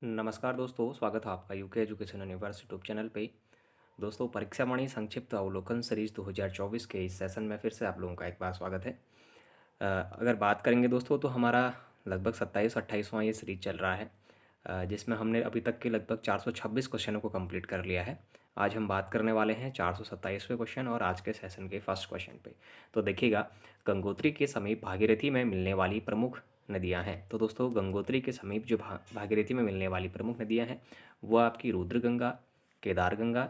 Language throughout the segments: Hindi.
नमस्कार दोस्तों, स्वागत है आपका UK education universe YouTube channel पे। दोस्तों, परीक्षावाणी संक्षिप्त अवलोकन सीरीज 2024 के इस सेशन में फिर से आप लोगों का एक बार स्वागत है। अगर बात करेंगे दोस्तों तो हमारा लगभग 27-28वां ये सीरीज चल रहा है, जिसमें हमने अभी तक के लगभग 426 क्वेश्चनों को कंप्लीट कर लिया है। आज हम बात करने वाले हैं 427वें क्वेश्चन और आज के सेशन के फर्स्ट क्वेश्चन पे। तो देखिएगा, गंगोत्री के समीप भागीरथी में मिलने वाली प्रमुख नदियां हैं। तो दोस्तों, गंगोत्री के समीप जो भागीरथी में मिलने वाली प्रमुख नदियां हैं वो आपकी रुद्रगंगा, केदारगंगा,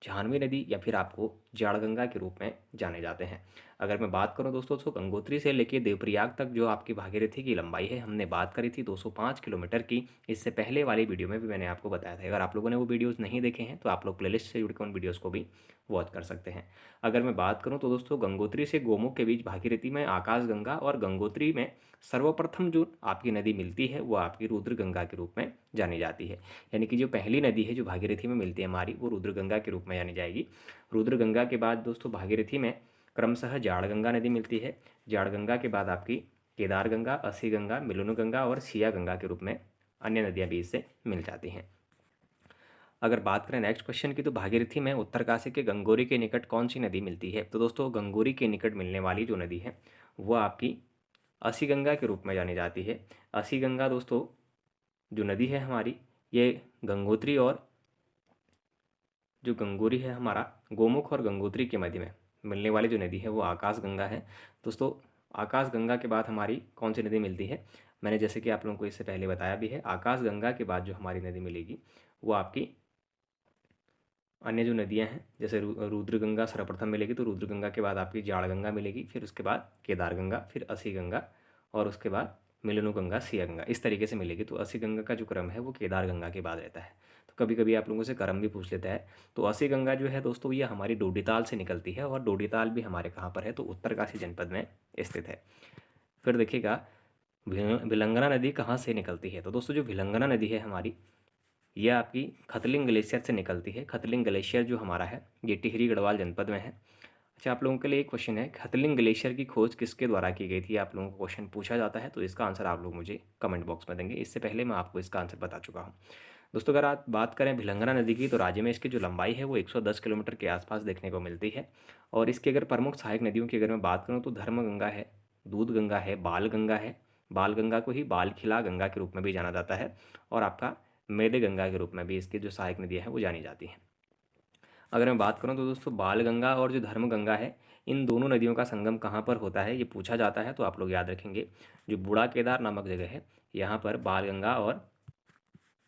जाह्नवी नदी या फिर आपको जाड़गंगा के रूप में जाने जाते हैं। अगर मैं बात करूं दोस्तों तो गंगोत्री से लेकर देवप्रयाग तक जो आपकी भागीरथी की लंबाई है हमने बात करी थी 205 किलोमीटर की। इससे पहले वाली वीडियो में भी मैंने आपको बताया था। अगर आप लोगों ने वो वीडियोस नहीं देखे हैं तो आप लोग प्लेलिस्ट से जुड़ के उन वीडियोज़ को भी वॉच कर सकते हैं। अगर मैं बात करूँ तो दोस्तों, गंगोत्री से गोमुख के बीच भागीरथी में आकाशगंगा और गंगोत्री में सर्वप्रथम जो आपकी नदी मिलती है वो आपकी रुद्रगंगा के रूप में जानी जाती है। यानी कि जो पहली नदी है जो भागीरथी में मिलती है हमारी, वो रुद्रगंगा के रूप में जानी जाएगी। रुद्रगंगा के बाद दोस्तों भागीरथी में क्रमशः जाड़गंगा नदी मिलती है। जाड़गंगा के बाद आपकी केदारगंगा, अस्सी गंगा, मिलुनगंगा और सिया गंगा के रूप में अन्य नदियाँ भी इससे मिल जाती हैं। अगर बात करें नेक्स्ट क्वेश्चन की, तो भागीरथी में उत्तरकाशी के गंगोरी के निकट कौन सी नदी मिलती है? तो दोस्तों, गंगोरी के निकट मिलने वाली जो नदी है वो आपकी अस्सी गंगा के रूप में जानी जाती है। अस्सी गंगा दोस्तों जो नदी है हमारी, ये गंगोत्री और जो गंगोरी है हमारा, गोमुख और गंगोत्री के मध्य में मिलने वाली जो नदी है वो आकाश गंगा है। दोस्तों, आकाश गंगा के बाद हमारी कौन सी नदी मिलती है? मैंने जैसे कि आप लोगों को इससे पहले बताया भी है, आकाश गंगा के बाद जो हमारी नदी मिलेगी वो आपकी अन्य जो नदियां हैं, जैसे रुद्रगंगा सर्वप्रथम मिलेगी, तो रुद्रगंगा के बाद आपकी जाड़गंगा मिलेगी, फिर उसके बाद केदारगंगा, फिर अस्सी गंगा और उसके बाद मिलनुगंगा, सिया गंगा, इस तरीके से मिलेगी। तो अस्सी गंगा का जो क्रम है वो केदारगंगा के बाद रहता है। तो कभी कभी आप लोगों से क्रम भी पूछ लेता है। तो अस्सी गंगा जो है दोस्तों, ये हमारी डोडीताल से निकलती है और डोडीताल भी हमारे कहाँ पर है? तो उत्तरकाशी जनपद में स्थित है। फिर देखिएगा, भिलंगना नदी कहाँ से निकलती है? तो दोस्तों, जो भिलंगना नदी है हमारी, यह आपकी खतलिंग ग्लेशियर से निकलती है। खतलिंग ग्लेशियर जो हमारा है ये टिहरी गढ़वाल जनपद में है। अच्छा, आप लोगों के लिए एक क्वेश्चन है, खतलिंग ग्लेशियर की खोज किसके द्वारा की गई थी? आप लोगों को क्वेश्चन पूछा जाता है, तो इसका आंसर आप लोग मुझे कमेंट बॉक्स में देंगे। इससे पहले मैं आपको इसका आंसर बता चुका हूँ। दोस्तों, अगर आप बात करें भिलंगना नदी की, तो राज्य में इसकी जो लंबाई है वो 110 किलोमीटर के आसपास देखने को मिलती है। और इसकी अगर प्रमुख सहायक नदियों की अगर मैं बात करूँ तो धर्मगंगा है, दूध गंगा है, बाल गंगा है। बाल गंगा को ही बाल खिला गंगा के रूप में भी जाना जाता है और आपका मेदे गंगा के रूप में भी इसकी जो सहायक नदियाँ हैं वो जानी जाती हैं। अगर मैं बात करूं तो दोस्तों, बाल गंगा और जो धर्म गंगा है, इन दोनों नदियों का संगम कहाँ पर होता है ये पूछा जाता है। तो आप लोग याद रखेंगे, जो बूढ़ा केदार नामक जगह है, यहाँ पर बाल गंगा और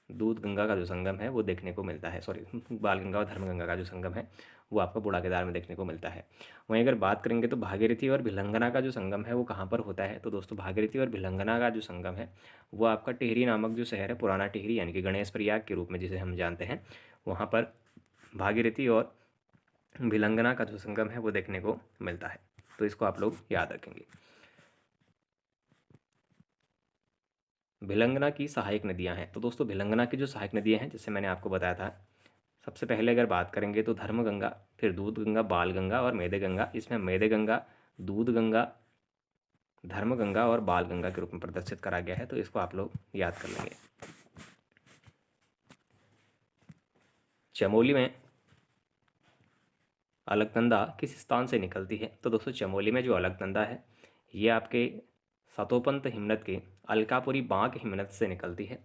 दूध गंगा का जो संगम है वो देखने को मिलता है। सॉरी, बाल गंगा और धर्म गंगा का जो संगम है वो आपको बूढ़ा केदार में देखने को मिलता है। वहीं अगर बात करेंगे तो भागीरथी और भिलंगना का जो संगम है वो कहाँ पर होता है? तो दोस्तों, भागीरथी और भिलंगना का जो संगम है वो आपका टिहरी नामक जो शहर है, पुराना टिहरी यानी कि गणेश प्रयाग के रूप में जिसे हम जानते हैं, वहाँ पर भागीरथी और भिलंगना का जो संगम है वो देखने को मिलता है। तो इसको आप लोग याद रखेंगे। भिलंगना की सहायक नदियां हैं। तो दोस्तों, भिलंगना की जो सहायक नदियां हैं, जैसे मैंने आपको बताया था, सबसे पहले अगर बात करेंगे तो धर्मगंगा, फिर दूध गंगा, बाल गंगा और मेदे गंगा। इसमें मेदे गंगा, दूध गंगा, धर्मगंगा और बाल गंगा के रूप में प्रदर्शित करा गया है। तो इसको आप लोग याद कर लेंगे। चमोली में अलकनंदा किस स्थान से निकलती है? तो दोस्तों, चमोली में जो अलकनंदा है ये आपके सतोपंत हिमनद के अलकापुरी बांक हिमनद से निकलती है।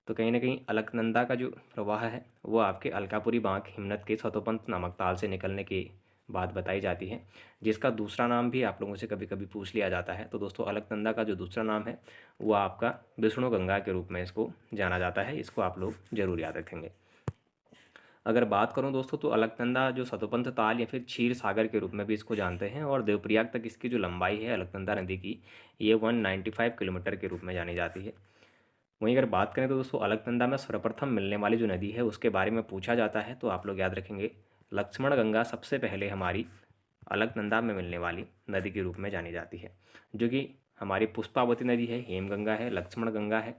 तो कहीं ना कहीं अलकनंदा का जो प्रवाह है वो आपके अलकापुरी बांक हिमनद के सतोपंत नामक ताल से निकलने की बात बताई जाती है, जिसका दूसरा नाम भी आप लोगों से कभी कभी पूछ लिया जाता है। तो दोस्तों, अलकनंदा का जो दूसरा नाम है वो आपका विष्णु गंगा के रूप में इसको जाना जाता है। इसको आप लोग जरूर याद रखेंगे। अगर बात करूं दोस्तों, तो अलकनंदा जो सतोपंथ ताल या फिर क्षीर सागर के रूप में भी इसको जानते हैं और देवप्रयाग तक इसकी जो लंबाई है अलकनंदा नदी की, ये 195 किलोमीटर के रूप में जानी जाती है। वहीं अगर बात करें तो दोस्तों, अलकनंदा में सर्वप्रथम मिलने वाली जो नदी है उसके बारे में पूछा जाता है। तो आप लोग याद रखेंगे, लक्ष्मण गंगा सबसे पहले हमारी अलकनंदा में मिलने वाली नदी के रूप में जानी जाती है, जो कि हमारी पुष्पावती नदी है, हेमगंगा है, लक्ष्मण गंगा है,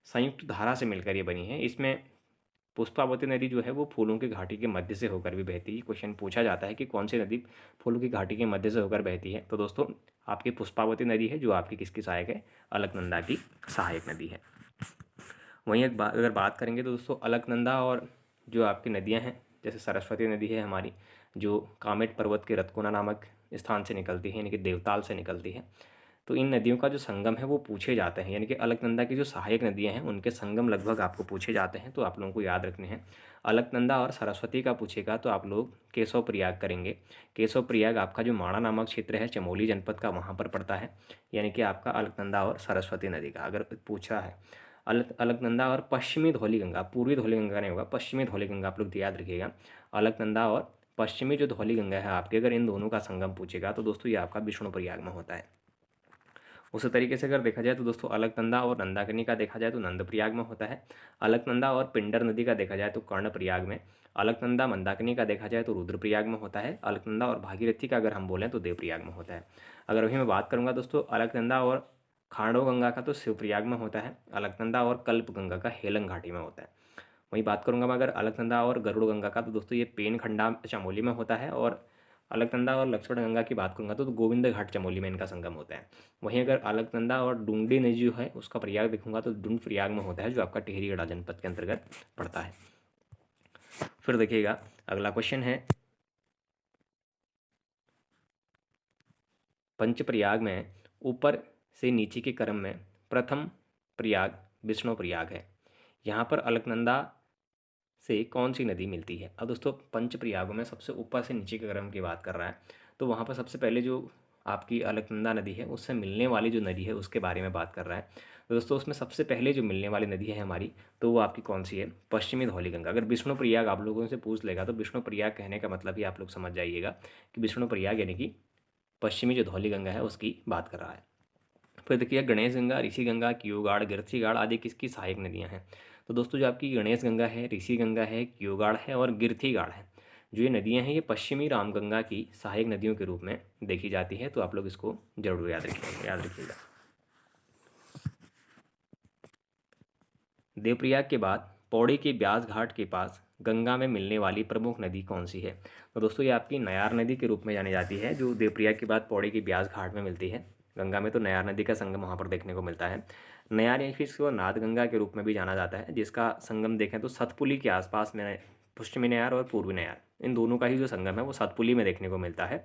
संयुक्त धारा से मिलकर ये बनी है। इसमें पुष्पावती नदी जो है वो फूलों की घाटी के मध्य से होकर भी बहती है। क्वेश्चन पूछा जाता है कि कौन सी नदी फूलों की घाटी के मध्य से होकर बहती है? तो दोस्तों, आपकी पुष्पावती नदी है जो आपकी किसकी सहायक है? अलकनंदा की सहायक नदी है। वहीं अगर बात करेंगे तो दोस्तों अलकनंदा और जो आपकी नदियाँ हैं, जैसे सरस्वती नदी है हमारी, जो कामेट पर्वत के रतकोना नामक स्थान से निकलती है, यानी कि देवताल से निकलती है। तो इन नदियों का जो संगम है वो पूछे जाते हैं, यानी कि अलकनंदा की जो सहायक नदियां हैं उनके संगम लगभग आपको पूछे जाते हैं, तो आप लोगों को याद रखने हैं। अलकनंदा और सरस्वती का पूछेगा तो आप लोग केशव प्रयाग करेंगे। केशव प्रयाग आपका जो माणा नामक क्षेत्र है चमोली जनपद का, वहाँ पर पड़ता है, यानी कि आपका अलकनंदा और सरस्वती नदी का अगर पूछा है। अलकनंदा और पश्चिमी धौलीगंगा, पूर्वी धौलीगंगा नहीं होगा, पश्चिमी धौलीगंगा आप लोग याद रखिएगा। अलकनंदा और पश्चिमी जो धौलीगंगा है आपके, अगर इन दोनों का संगम पूछेगा तो दोस्तों ये आपका विष्णु प्रयाग में होता है। उसी तरीके से अगर देखा जाए तो दोस्तों अलकनंदा और मंदाकिनी का देखा जाए तो नंदप्रयाग में होता है। अलकनंदा और पिंडर नदी का देखा जाए तो कर्णप्रयाग में। अलकनंदा मंदाकिनी का देखा जाए तो रुद्रप्रयाग में होता है। अलकनंदा और भागीरथी का अगर हम बोलें तो देवप्रयाग में होता है। अगर अभी मैं बात करूँगा दोस्तों अलकनंदा और खांडो गंगा का तो शिवप्रयाग में होता है। अलकनंदा और कल्प गंगा का हेलंग घाटी में होता है। वहीं बात करूँगा मैं अगर अलकनंदा और गरुड़ गंगा का तो दोस्तों ये पेन खंडा चमोली में होता है। और अलकनंदा और लक्ष्मण गंगा की बात करूँगा तो गोविंद घाट चमोली में इनका संगम होता है। वहीं अगर अलकनंदा और डूंगडी नदी जो है उसका प्रयाग देखूंगा तो डूंड प्रयाग में होता है, जो आपका टिहरीगढ़ जनपद के अंतर्गत पड़ता है। फिर देखिएगा अगला क्वेश्चन है, पंचप्रयाग में ऊपर से नीचे के क्रम में प्रथम प्रयाग विष्णु प्रयाग है। यहाँ पर अलकनंदा से कौन सी नदी मिलती है। अब दोस्तों पंच प्रयागों में सबसे ऊपर से नीचे के क्रम की बात कर रहा है, तो वहाँ पर सबसे पहले जो आपकी अलकनंदा नदी है उससे मिलने वाली जो नदी है उसके बारे में बात कर रहा है। तो दोस्तों उसमें सबसे पहले जो मिलने वाली नदी है हमारी, तो वो आपकी कौन सी है, पश्चिमी धौलीगंगा। अगर विष्णु प्रयाग आप लोगों से पूछ लेगा तो विष्णु प्रयाग कहने का मतलब ही आप लोग समझ जाइएगा कि विष्णु प्रयाग यानी कि पश्चिमी जो धौलीगंगा है उसकी बात कर रहा है। फिर देखिए गणेश गंगा, ऋषि गंगा, क्योगाड़, गिरथीगाड़ आदि किसकी सहायक नदियाँ हैं। तो दोस्तों जो आपकी गणेश गंगा है, ऋषि गंगा है, क्योगाड़ है और गिरथीगाड़ है, जो ये नदियाँ हैं ये पश्चिमी रामगंगा की सहायक नदियों के रूप में देखी जाती है। तो आप लोग इसको जरूर याद रखिएगा। देवप्रयाग के बाद पौड़ी के ब्यास घाट के पास गंगा में मिलने वाली प्रमुख नदी कौन सी है। तो दोस्तों ये आपकी नयार नदी के रूप में जानी जाती है, जो देवप्रयाग के बाद पौड़ी के ब्यास घाट में मिलती है। गंगा में तो नयार नदी का संगम वहाँ पर देखने को मिलता है। नयार या फिर इसको नाद गंगा के रूप में भी जाना जाता है, जिसका संगम देखें तो सतपुली के आसपास में पश्चिमी नयार और पूर्वी नयार, इन दोनों का ही जो संगम है वो सतपुली में देखने को मिलता है।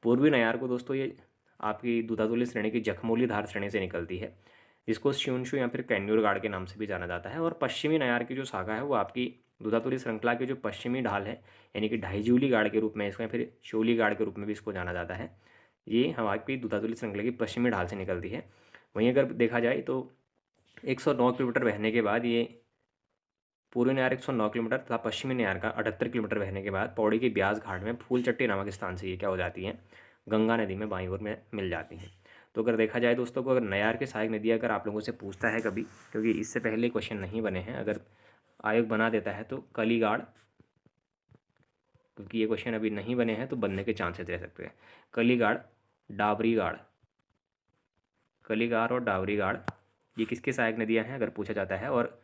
पूर्वी नयार को दोस्तों ये आपकी दूधातुली श्रेणी की जखमोली धार श्रेणी से निकलती है, जिसको श्यूनशु या फिर कैन्यूर गाड़ के नाम से भी जाना जाता है। और पश्चिमी नयार की जो शाखा है वो आपकी दूधातुली श्रृंखला के जो पश्चिमी ढाल है, यानी कि ढाईजूली गाड़ के रूप में इसको या फिर शोली गाड़ के रूप में भी इसको जाना जाता है, ये हमारी दूधातुली श्रृंखला की पश्चिमी ढाल से निकलती है। वहीं अगर देखा जाए तो 109 किलोमीटर बहने के बाद ये पूर्वी नयार 109 किलोमीटर तथा पश्चिमी नयार का 78 किलोमीटर बहने के बाद पौड़ी के ब्यास घाट में फूलचट्टी नामक स्थान से ये क्या हो जाती हैं, गंगा नदी में बाईं ओर में मिल जाती हैं। तो अगर देखा जाए दोस्तों को, अगर नयार के सहायक नदी अगर आप लोगों से पूछता है कभी, क्योंकि इससे पहले क्वेश्चन नहीं बने हैं, अगर आयोग बना देता है तो कलीगाड़, क्योंकि ये क्वेश्चन अभी नहीं बने हैं तो बनने के चांसेस रह सकते हैं। कलीगाड़, डाबरीगाड़, कलीगाड़ और डाबरीगाड़ ये किसके सहायक नदियाँ हैं अगर पूछा जाता है। और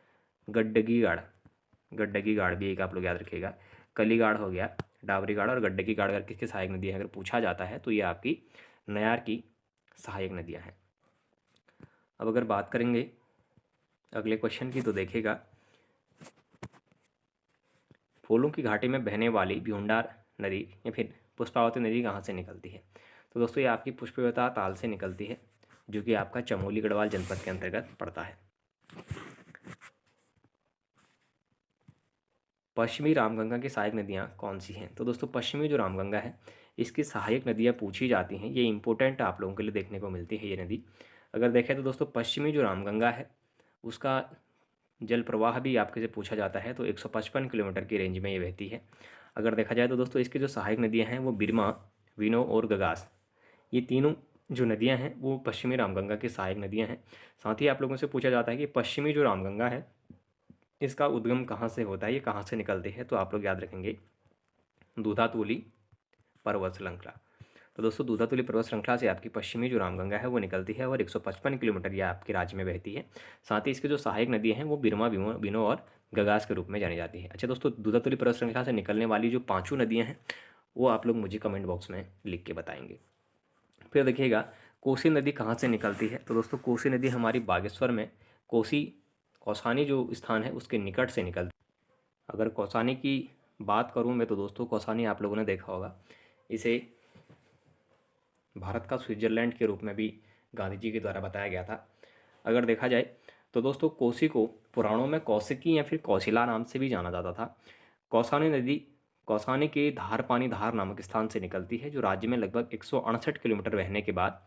गड्डगीगाड़, गड्डगीगाड़ भी एक आप लोग याद रखिएगा। कलीगाड़ हो गया, डाबरीगाड़ और गड्डगीगाड़ अगर किसके सहायक नदियाँ हैं अगर पूछा जाता है तो ये आपकी नयार की सहायक नदियाँ हैं। अब अगर बात करेंगे अगले क्वेश्चन की तो देखिएगा, फूलों की घाटी में बहने वाली भ्यूंडार नदी या फिर पुष्पावती नदी कहाँ से निकलती है। तो दोस्तों ये आपकी पुष्पवता ताल से निकलती है, जो कि आपका चमोली गढ़वाल जनपद के अंतर्गत पड़ता है। पश्चिमी रामगंगा की सहायक नदियाँ कौन सी हैं। तो दोस्तों पश्चिमी जो रामगंगा है इसकी सहायक नदियाँ पूछी जाती हैं, ये इंपॉर्टेंट आप लोगों के लिए देखने को मिलती है ये नदी। अगर देखें तो दोस्तों पश्चिमी जो रामगंगा है उसका जल प्रवाह भी आपके से पूछा जाता है, तो 155 किलोमीटर की रेंज में ये बहती है। अगर देखा जाए तो दोस्तों इसकी जो सहायक नदियाँ हैं वो बिरमा, विनो और गगास, ये तीनों जो नदियाँ हैं वो पश्चिमी रामगंगा की सहायक नदियाँ हैं। साथ ही आप लोगों से पूछा जाता है कि पश्चिमी जो रामगंगा है इसका उद्गम कहाँ से होता है, ये कहाँ से निकलती है। तो आप लोग याद रखेंगे दूधातुली पर्वत श्रृंखला। तो दोस्तों दूधातुली पर्वत श्रृंखला से आपकी पश्चिमी जो रामगंगा है वो निकलती है और 155 किलोमीटर यह आपके राज्य में बहती है। साथ ही इसकी जो सहायक नदियाँ हैं वो बिरमा, बिनो और गगास के रूप में जानी जाती है। अच्छा दोस्तों दूधातुली पर्वत श्रृंखला से निकलने वाली जो पाँचों नदियाँ हैं वो आप लोग मुझे कमेंट बॉक्स में लिख के बताएंगे। फिर देखिएगा कोसी नदी कहाँ से निकलती है। तो दोस्तों कोसी नदी हमारी बागेश्वर में कोसी कौसानी जो स्थान है उसके निकट से निकलती है। अगर कौसानी की बात करूँ मैं तो दोस्तों कौसानी आप लोगों ने देखा होगा, इसे भारत का स्विट्ज़रलैंड के रूप में भी गांधी जी के द्वारा बताया गया था। अगर देखा जाए तो दोस्तों कोसी को पुराणों में कौशिकी या फिर कौशिला नाम से भी जाना जाता था। कौसानी नदी कौसानी के धार पानी धार नामक स्थान से निकलती है, जो राज्य में लगभग 168 किलोमीटर बहने के बाद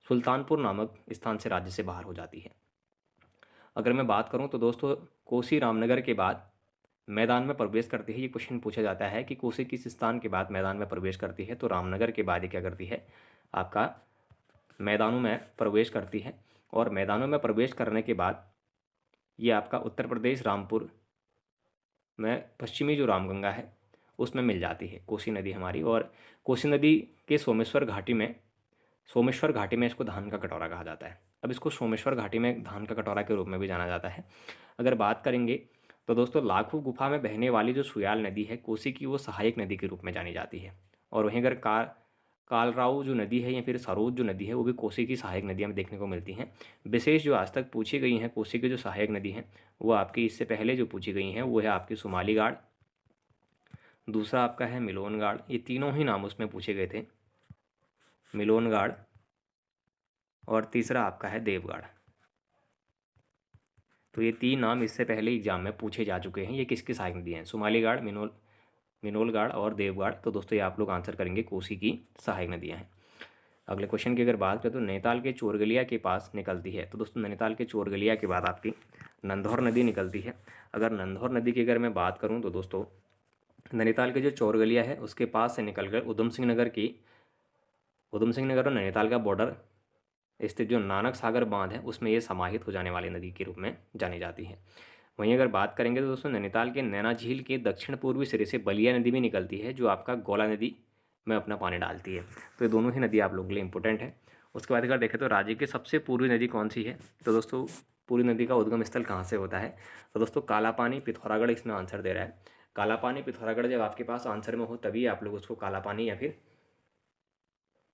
सुल्तानपुर नामक स्थान से राज्य से बाहर हो जाती है। अगर मैं बात करूं तो दोस्तों कोसी रामनगर के बाद मैदान में प्रवेश करती है। ये क्वेश्चन पूछा जाता है कि कोसी किस स्थान के बाद मैदान में प्रवेश करती है, तो रामनगर के बाद ये क्या करती है, आपका मैदानों में प्रवेश करती है। और मैदानों में प्रवेश करने के बाद ये आपका उत्तर प्रदेश रामपुर में पश्चिमी जो रामगंगा है उसमें मिल जाती है कोसी नदी हमारी। और कोसी नदी के सोमेश्वर घाटी में इसको धान का कटोरा कहा जाता है। अब इसको सोमेश्वर घाटी में धान का कटोरा के रूप में भी जाना जाता है। अगर बात करेंगे तो दोस्तों लाखू गुफा में बहने वाली जो सुयाल नदी है कोसी की, वो सहायक नदी के रूप में जानी जाती है। और वहीं अगर कालराऊ जो नदी है या फिर सरोज जो नदी है वो भी कोसी की सहायक नदियाँ में देखने को मिलती हैं। विशेष जो आज तक पूछी गई हैं कोसी की जो सहायक नदी हैं वो आपकी इससे पहले जो पूछी गई हैं वो है आपकी सुमालीगाड़, दूसरा आपका है मिलोनगाड़। ये तीनों ही नाम उसमें पूछे गए थे, मिलोनगाड़, और तीसरा आपका है देवगाड़। तो ये तीन नाम इससे पहले एग्जाम में पूछे जा चुके हैं। ये किसकी सहायक नदी हैं, सुमालीगाड़, मिनोलगाड़ और देवगाड़। तो दोस्तों ये आप लोग आंसर करेंगे कोसी की सहायक नदियाँ हैं। अगले क्वेश्चन की अगर बात करें तो नैनीताल के चोरगलिया के पास निकलती है। तो दोस्तों नैनीताल के चोरगलिया के बाद आपकी नंधौर नदी निकलती है। अगर नंधौर नदी की अगर मैं बात करूँ तो दोस्तों नैनीताल के जो चोरगलिया है उसके पास से निकलकर उधम सिंह नगर और नैनीताल का बॉर्डर स्थित जो नानक सागर बांध है उसमें ये समाहित हो जाने वाली नदी के रूप में जानी जाती है। वहीं अगर बात करेंगे तो दोस्तों नैनीताल के नैना झील के दक्षिण पूर्वी सिरे से बलिया नदी भी निकलती है, जो आपका गौला नदी में अपना पानी डालती है। तो ये दोनों ही नदी आप लोगों के लिए इंपॉर्टेंट है। उसके बाद अगर देखें तो राज्य की सबसे पूर्वी नदी कौन सी है, तो दोस्तों पूर्वी नदी का उद्गम स्थल कहाँ से होता है, तो दोस्तों कालापानी पिथौरागढ़ इसमें आंसर दे रहा है। कालापानी पिथौरागढ़ जब आपके पास आंसर में हो तभी आप लोग उसको कालापानी या फिर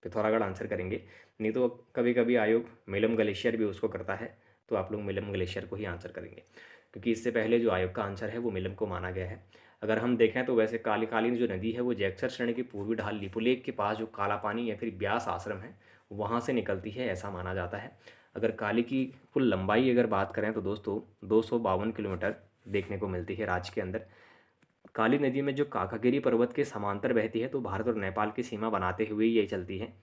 पिथौरागढ़ आंसर करेंगे, नहीं तो कभी कभी आयोग मिलम ग्लेशियर भी उसको करता है, तो आप लोग मिलम ग्लेशियर को ही आंसर करेंगे, क्योंकि इससे पहले जो आयोग का आंसर है वो मिलम को माना गया है। अगर हम देखें तो वैसे कालीकालीन जो नदी है वो जैक्सर श्रेणी की पूर्वी ढाल लिपुलेख के पास जो काला पानी या फिर ब्यास आश्रम है वहाँ से निकलती है, ऐसा माना जाता है। अगर काली की कुल लंबाई अगर बात करें तो दोस्तों 252 किलोमीटर देखने को मिलती है राज्य के अंदर। काली नदी में जो काकागिरी पर्वत के समांतर बहती है, तो भारत और नेपाल की सीमा बनाते हुए ये चलती है।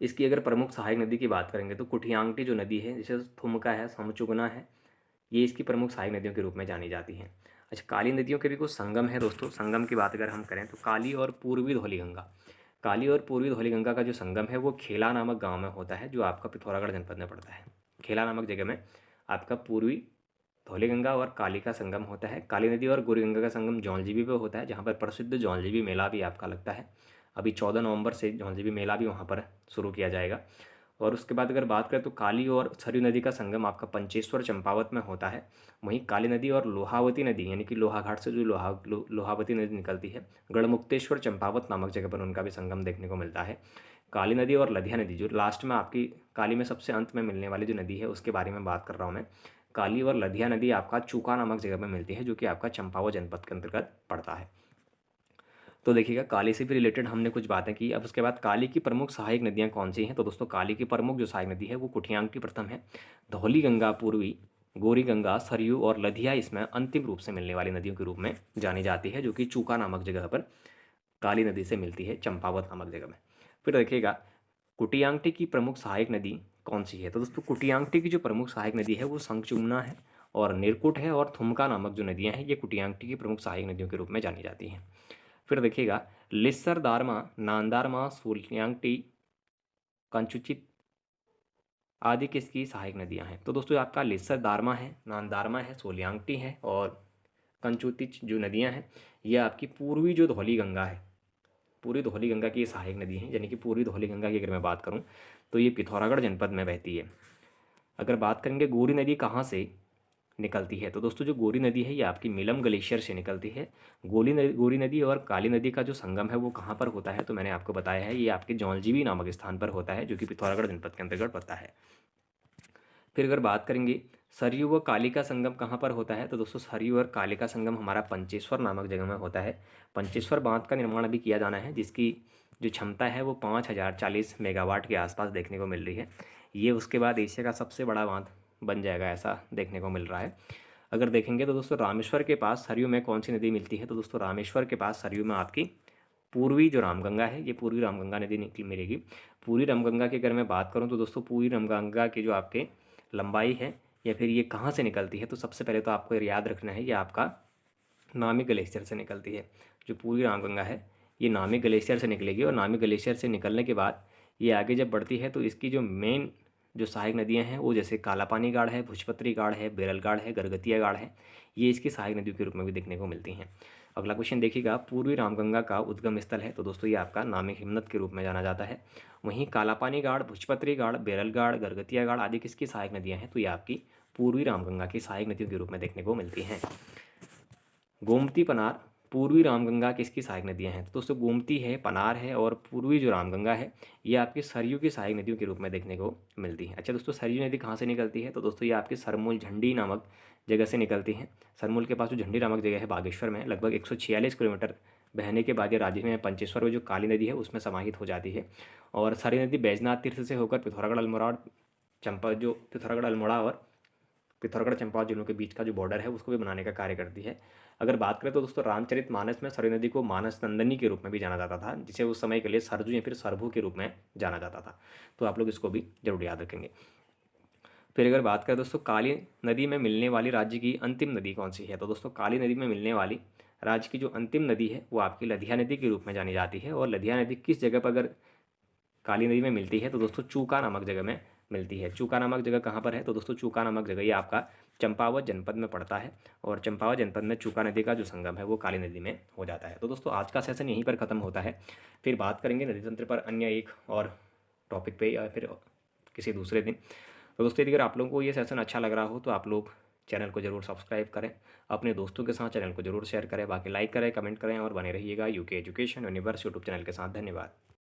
इसकी अगर प्रमुख सहायक नदी की बात करेंगे तो कुठियांगटी जो नदी है, जैसे थुमका है, समचुगना है, ये इसकी प्रमुख सहायक नदियों के रूप में जानी जाती हैं। अच्छा, काली नदियों के भी कुछ संगम है दोस्तों। संगम की बात अगर हम करें तो काली और पूर्वी धौलीगंगा का जो संगम है वो खेला नामक गाँव में होता है, जो आपका पिथौरागढ़ जनपद में पड़ता है। खेला नामक जगह में आपका पूर्वी धौलीगंगा और काली का संगम होता है। काली नदी और गौरीगंगा का संगम जौलजीबी पे होता है, जहाँ पर प्रसिद्ध जौलजीबी मेला भी आपका लगता है। अभी 14 नवंबर से जौलजीबी मेला भी वहाँ पर शुरू किया जाएगा। और उसके बाद अगर बात करें तो काली और सरयू नदी का संगम आपका पंचेश्वर चंपावत में होता है। वहीं काली नदी और लोहावती नदी यानी कि लोहाघाट से जो लोहावती नदी निकलती है, गढ़मुक्तेश्वर चंपावत नामक जगह पर उनका भी संगम देखने को मिलता है। काली नदी और लधिया नदी जो लास्ट में आपकी काली में सबसे अंत में मिलने वाली जो नदी है उसके बारे में बात कर रहा हूँ मैं। काली और लधिया नदी आपका चूका नामक जगह में मिलती है, जो कि आपका चंपावत जनपद के अंतर्गत पड़ता है। तो देखिएगा काली से भी रिलेटेड हमने कुछ बातें की। अब उसके बाद काली की प्रमुख सहायक नदियाँ कौन सी हैं, तो दोस्तों काली की प्रमुख जो सहायक नदी है वो कुठियांगटी प्रथम है, धौली गंगा पूर्वी, गौरी गंगा, सरयू और लधिया इसमें अंतिम रूप से मिलने वाली नदियों के रूप में जानी जाती है, जो कि चूका नामक जगह पर काली नदी से मिलती है, चंपावत नामक जगह में। फिर देखिएगा कुटियांगटी की प्रमुख सहायक नदी कौन सी है, तो दोस्तों कुटियांगटी की जो प्रमुख सहायक नदी है वो संगचुमना है और निरकुट है, और थुमका नामक जो नदियाँ हैं ये कुटियांगटी की प्रमुख सहायक नदियों के रूप में जानी जाती हैं। फिर देखिएगा लिस्सर दारमा, नांदारमा, सोलियांगटी, कंचुचित आदि किसकी सहायक नदियां हैं, तो दोस्तों आपका लिस्सर दारमा है, नांदारमा है, सोलियांगटी है और कंचुतिच जो नदियां हैं ये आपकी पूर्वी जो धौली गंगा है, पूर्वी धौली गंगा की ये सहायक नदी है। यानी कि पूर्वी धौली गंगा की अगर मैं बात करूं तो ये पिथौरागढ़ जनपद में बहती है। अगर बात करेंगे गोरी नदी कहाँ से निकलती है, तो दोस्तों जो गोरी नदी है ये आपकी मिलम ग्लेशियर से निकलती है। गोरी नदी और काली नदी का जो संगम है वो कहाँ पर होता है, तो मैंने आपको बताया है ये आपके जौलजीबी नामक स्थान पर होता है, जो कि पिथौरागढ़ जनपद के अंतर्गत पड़ता है। फिर अगर बात करेंगे सरयू व कालिका संगम कहाँ पर होता है? तो दोस्तों सरयू और कालिका संगम हमारा पंचेश्वर नामक जगह में होता है। पंचेश्वर बांध का निर्माण अभी किया जाना है, जिसकी जो क्षमता है वो 5040 मेगावाट के आसपास देखने को मिल रही है। ये उसके बाद एशिया का सबसे बड़ा बांध बन जाएगा, ऐसा देखने को मिल रहा है। अगर देखेंगे तो दोस्तों रामेश्वर के पास सरयू में कौन सी नदी मिलती है? तो दोस्तों रामेश्वर के पास सरयू में आपकी पूर्वी जो रामगंगा है, ये पूर्वी रामगंगा नदी निकली मिलेगी। पूर्वी रामगंगा की अगर मैं बात करूँ तो दोस्तों पूर्वी रामगंगा की जो आपके लंबाई है या फिर ये कहाँ से निकलती है, तो सबसे पहले तो आपको याद रखना है ये आपका नामी ग्लेशियर से निकलती है। जो पूर्वी रामगंगा है ये नामी ग्लेशियर से निकलेगी, और नामी ग्लेशियर से निकलने के बाद ये आगे जब बढ़ती है तो इसकी जो मेन जो सहायक नदियाँ हैं वो जैसे कालापानी गाढ़ है, भुजपत्री गाढ़ है, बेरल गाढ़ है, गरगतिया गाढ़ है, ये इसकी सहायक नदियों के रूप में भी देखने को मिलती हैं। अगला क्वेश्चन देखिएगा, पूर्वी रामगंगा का उद्गम स्थल है, तो दोस्तों ये आपका नामी हिमनद के रूप में जाना जाता है। वहीं कालापानी गाढ़, भुजपत्री गाढ़, बेरल गाढ़, गरगतिया गाढ़ आदि किसकी सहायक नदियाँ हैं? तो ये आपकी पूर्वी रामगंगा की सहायक नदियों के रूप में देखने को मिलती हैं। गोमती, पनार, पूर्वी रामगंगा किसकी सहायक नदियाँ हैं? तो दोस्तों गोमती है, पनार है और पूर्वी जो रामगंगा है ये आपकी सरयू की सहायक नदियों के रूप में देखने को मिलती है। अच्छा दोस्तों, सरयू नदी कहाँ से निकलती है? तो दोस्तों ये आपकी सरमूल झंडी नामक जगह से निकलती है। सरमूल के पास जो झंडी नामक जगह है बागेश्वर में, लगभग 146 किलोमीटर बहने के बाद ये राज्य में पंचेश्वर में जो काली नदी है उसमें समाहित हो जाती है। और सरयू नदी बैजनाथ तीर्थ से होकर पिथौरागढ़, अल्मोड़ा और चंपा, जो पिथौरागढ़, अल्मोड़ा और पिथौरागढ़ चंपावत जिलों के बीच का जो बॉर्डर है उसको भी बनाने का कार्य करती है। अगर बात करें तो दोस्तों रामचरितमानस में सरयू नदी को मानस नंदनी के रूप में भी जाना जाता था, जिसे उस समय के लिए सरजू या फिर सरभू के रूप में जाना जाता था। तो आप लोग इसको भी जरूर याद रखेंगे। फिर अगर बात करें दोस्तों काली नदी में मिलने वाली राज्य की अंतिम नदी कौन सी है? तो दोस्तों काली नदी में मिलने वाली राज्य की जो अंतिम नदी है वो आपकी लधिया नदी के रूप में जानी जाती है। और लधिया नदी किस जगह पर अगर काली नदी में मिलती है? तो दोस्तों चूका नामक जगह में मिलती है। चूका नामक जगह कहाँ पर है? तो दोस्तों चूका नामक जगह ये आपका चंपावत जनपद में पड़ता है, और चंपावत जनपद में चूका नदी का जो संगम है वो काली नदी में हो जाता है। तो दोस्तों आज का सेशन यहीं पर ख़त्म होता है। फिर बात करेंगे नदी तंत्र पर अन्य एक और टॉपिक पे या फिर किसी दूसरे दिन। तो दोस्तों यदि अगर आप लोगों को ये सेशन अच्छा लग रहा हो तो आप लोग चैनल को जरूर सब्सक्राइब करें, अपने दोस्तों के साथ चैनल को जरूर शेयर करें, बाकी लाइक करें, कमेंट करें और बने रहिएगा UK education universe YouTube channel के साथ। धन्यवाद।